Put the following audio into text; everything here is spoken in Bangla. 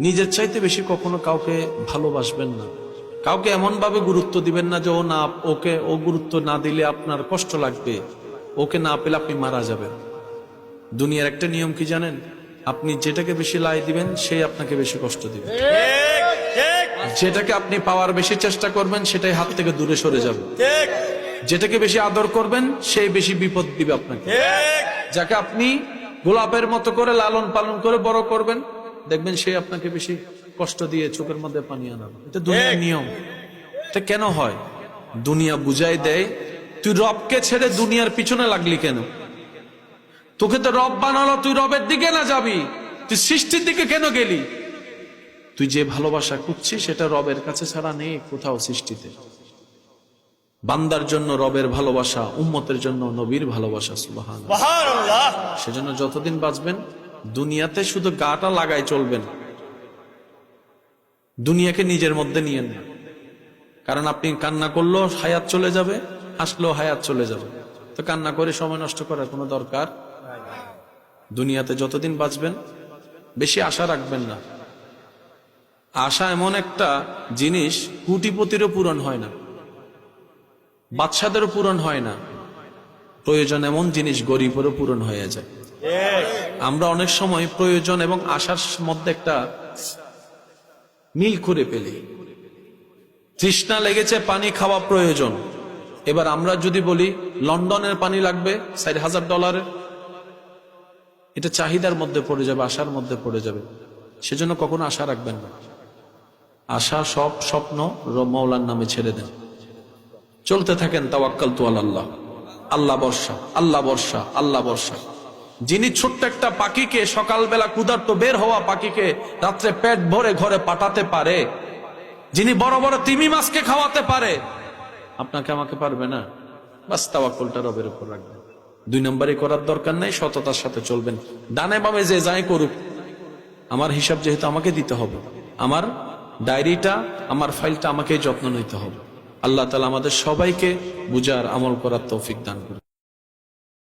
নিজের চাইতে বেশি কখনো কাউকে ভালোবাসবেন না, কাউকে এমন ভাবে গুরুত্ব দিবেন না যে ও না, ওকে ও গুরুত্ব না দিলে আপনার কষ্ট লাগবে, ওকে না পেলে আপনি মারা যাবেন। দুনিয়ার একটা নিয়ম কি জানেন? আপনি যেটাকে বেশি লাই দিবেন সেই আপনাকে বেশি কষ্ট দিবে, যেটাকে আপনি পাওয়ার বেশি চেষ্টা করবেন সেটাই হাত থেকে দূরে সরে যাবে, যেটাকে বেশি আদর করবেন সেই বেশি বিপদ দিবে আপনাকে। যাকে আপনি গোলাপের মতো করে লালন পালন করে বড় করবেন দেখবেন সে আপনাকে বেশি কষ্ট দিয়ে চোখের মধ্যে পানি আনাবে। এটা দুনিয়ার নিয়ম। এটা কেন হয়? দুনিয়া বুঝাই দেয় তুই রবকে ছেড়ে দুনিয়ার পিছনে লাগলি কেন? তোকে তো রব বানালো, তুই রবের দিকে না যাবি, তুই সৃষ্টির দিকে কেন গেলি? তুই যে ভালোবাসা খুঁজছিস সেটা রবের কাছে ছাড়া নেই কোথাও সৃষ্টিতে। বান্দার জন্য রবের ভালোবাসা, উম্মতের জন্য নবীর ভালোবাসা। সুবহানাল্লাহ। সেজন্য যতদিন বাঁচবেন দুনিয়াতে শুধু গাটা লাগাই চলবেন, দুনিয়াকে নিজের মধ্যে নিয়েন না। কারণ আপনি কান্না করলেও হায়াত চলে যাবে, হাসলেও হায়াত চলে যাবে। তো কান্না করে সময় নষ্ট করার কোনো দরকার। দুনিয়াতে যতদিন বাঁচবেন বেশি আশা রাখবেন না। আশা এমন একটা জিনিস কোটিপতিরও পূরণ হয় না, বাদশাদেরও পূরণ হয় না। প্রয়োজন এমন জিনিস গরিবেরও পূরণ হয়ে যায়। আমরা অনেক সময় প্রয়োজন এবং আশার মধ্যে একটা মিল করে ফেলি। তৃষ্ণা লেগেছে, পানি খাওয়া প্রয়োজন। এবার আমরা যদি বলি লন্ডনের পানি লাগবে $4,000, এটা চাহিদার মধ্যে পড়ে যাবে, আশার মধ্যে পড়ে যাবে। সেজন্য কখনো আশা রাখবেন না। আশা সব স্বপ্ন মওলার নামে ছেড়ে দেন, চলতে থাকেন তাওয়াক্কালতু আলাল্লাহ। আল্লাহ বর্ষা, আল্লাহ বর্ষা, আল্লাহ বর্ষা। যিনি ছোট্ট একটা পাখিকে সকালবেলা ক্ষুধার্ত বের হওয়া পাখিকে রাত্রে পেট ভরে ঘরে পাঠাতে পারে, যিনি বড় বড় তিমি মাছকে খাওয়াতে পারে, আপনাকে আমাকে পারবে না? বাস তাওয়াক্কুলটা রবের উপর রাখবেন। 2 নম্বরই করার দরকার নেই, সততার সাথে চলবেন। ডানে বামে যে যাই করুক আমার হিসাব যেহেতু আমাকে দিতে হবে, আমার ডায়েরিটা, আমার ফাইলটা আমাকেই যত্ন নিতে হবে। আল্লাহ তাআলা আমাদের সবাইকে বুঝার আমল করার তৌফিক দান করুন।